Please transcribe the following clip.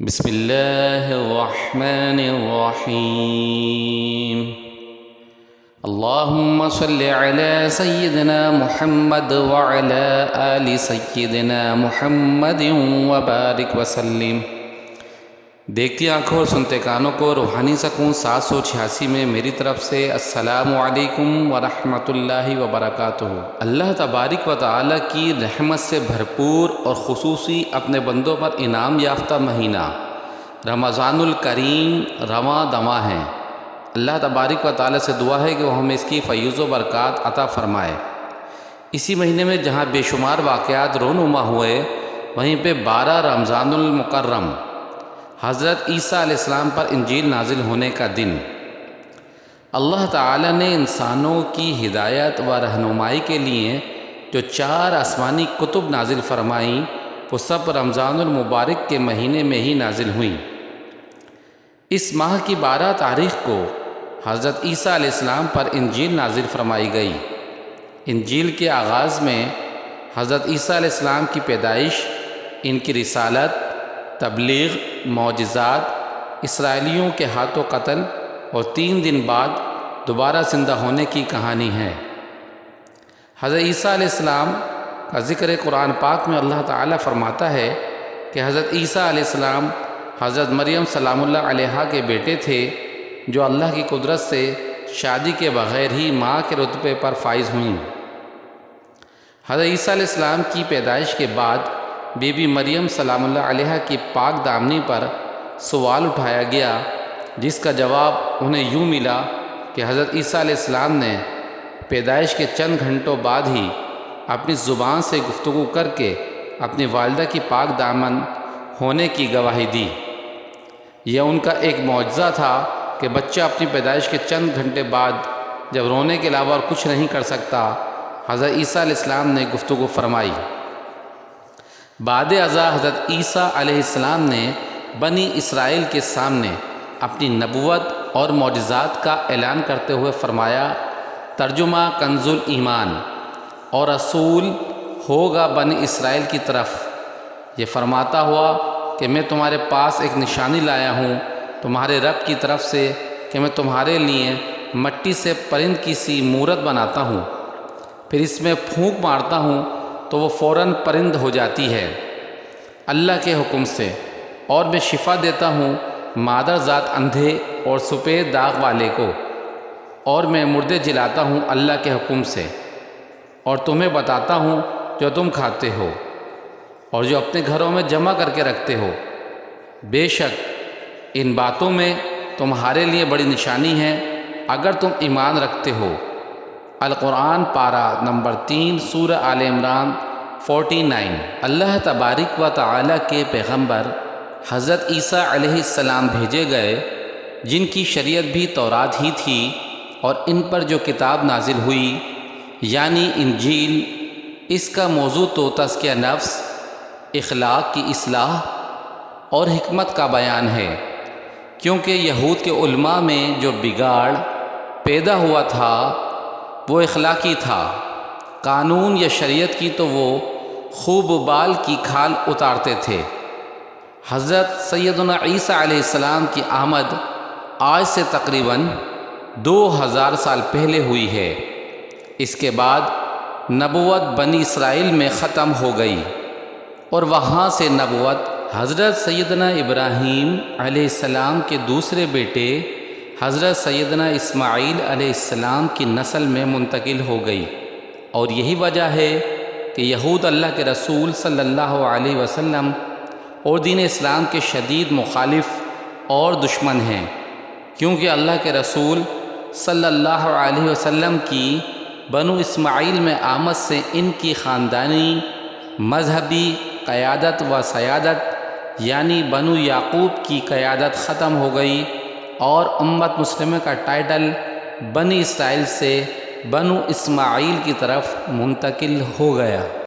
بسم الله الرحمن الرحيم. اللهم صل على سيدنا محمد وعلى آل سيدنا محمد وبارك وسلم. دیکھتی آنکھوں اور سنتے کانوں کو روحانی سکون 786 میں میری طرف سے السلام علیکم ورحمۃ اللہ وبرکاتہ. اللہ تبارک و تعالی کی رحمت سے بھرپور اور خصوصی اپنے بندوں پر انعام یافتہ مہینہ رمضان الکریم رواں دواں ہیں. اللہ تبارک و تعالی سے دعا ہے کہ وہ ہمیں اس کی فیض و برکات عطا فرمائے. اسی مہینے میں جہاں بے شمار واقعات رونما ہوئے، وہیں پہ 12 رمضان المکرم حضرت عیسیٰ علیہ السلام پر انجیل نازل ہونے کا دن. اللہ تعالی نے انسانوں کی ہدایت و رہنمائی کے لیے جو 4 آسمانی کتب نازل فرمائیں، وہ سب رمضان المبارک کے مہینے میں ہی نازل ہوئیں. اس ماہ کی 12 تاریخ کو حضرت عیسیٰ علیہ السلام پر انجیل نازل فرمائی گئی. انجیل کے آغاز میں حضرت عیسیٰ علیہ السلام کی پیدائش، ان کی رسالت، تبلیغ، معجزات، اسرائیلیوں کے ہاتھوں قتل اور 3 دن بعد دوبارہ زندہ ہونے کی کہانی ہے. حضرت عیسیٰ علیہ السلام کا ذکر قرآن پاک میں اللہ تعالیٰ فرماتا ہے کہ حضرت عیسیٰ علیہ السلام حضرت مریم سلام اللہ علیہا کے بیٹے تھے، جو اللہ کی قدرت سے شادی کے بغیر ہی ماں کے رتبے پر فائز ہوئیں. حضرت عیسیٰ علیہ السلام کی پیدائش کے بعد بی بی مریم سلام اللہ علیہا کی پاک دامنی پر سوال اٹھایا گیا، جس کا جواب انہیں یوں ملا کہ حضرت عیسیٰ علیہ السلام نے پیدائش کے چند گھنٹوں بعد ہی اپنی زبان سے گفتگو کر کے اپنی والدہ کی پاک دامن ہونے کی گواہی دی. یہ ان کا ایک معجزہ تھا کہ بچہ اپنی پیدائش کے چند گھنٹے بعد جب رونے کے علاوہ اور کچھ نہیں کر سکتا، حضرت عیسیٰ علیہ السلام نے گفتگو فرمائی. بعد ازاں حضرت عیسیٰ علیہ السلام نے بنی اسرائیل کے سامنے اپنی نبوت اور معجزات کا اعلان کرتے ہوئے فرمایا، ترجمہ کنز الایمان، اور رسول ہوگا بنی اسرائیل کی طرف، یہ فرماتا ہوا کہ میں تمہارے پاس ایک نشانی لایا ہوں تمہارے رب کی طرف سے، کہ میں تمہارے لیے مٹی سے پرند کی سی مورت بناتا ہوں، پھر اس میں پھونک مارتا ہوں تو وہ فوراً پرند ہو جاتی ہے اللہ کے حکم سے، اور میں شفا دیتا ہوں مادر ذات اندھے اور سفید داغ والے کو، اور میں مردے جلاتا ہوں اللہ کے حکم سے، اور تمہیں بتاتا ہوں جو تم کھاتے ہو اور جو اپنے گھروں میں جمع کر کے رکھتے ہو. بے شک ان باتوں میں تمہارے لیے بڑی نشانی ہے اگر تم ایمان رکھتے ہو. القرآن پارہ نمبر 3 سورہ آل عمران 49. اللہ تبارک و تعالی کے پیغمبر حضرت عیسیٰ علیہ السلام بھیجے گئے، جن کی شریعت بھی تورات ہی تھی، اور ان پر جو کتاب نازل ہوئی یعنی انجیل، اس کا موضوع تو تزکیہ نفس، اخلاق کی اصلاح اور حکمت کا بیان ہے. کیونکہ یہود کے علماء میں جو بگاڑ پیدا ہوا تھا وہ اخلاقی تھا. قانون یا شریعت کی تو وہ خوب بال کی کھال اتارتے تھے. حضرت سیدنا عیسیٰ علیہ السلام کی آمد آج سے تقریباً 2000 سال پہلے ہوئی ہے. اس کے بعد نبوت بنی اسرائیل میں ختم ہو گئی، اور وہاں سے نبوت حضرت سیدنا ابراہیم علیہ السلام کے دوسرے بیٹے حضرت سیدنا اسماعیل علیہ السلام کی نسل میں منتقل ہو گئی. اور یہی وجہ ہے کہ یہود اللہ کے رسول صلی اللہ علیہ وسلم اور دین اسلام کے شدید مخالف اور دشمن ہیں، کیونکہ اللہ کے رسول صلی اللہ علیہ وسلم کی بنو اسماعیل میں آمد سے ان کی خاندانی مذہبی قیادت و سیادت یعنی بنو یعقوب کی قیادت ختم ہو گئی، اور امت مسلمہ کا ٹائٹل بنی اسرائیل سے بنو اسماعیل کی طرف منتقل ہو گیا.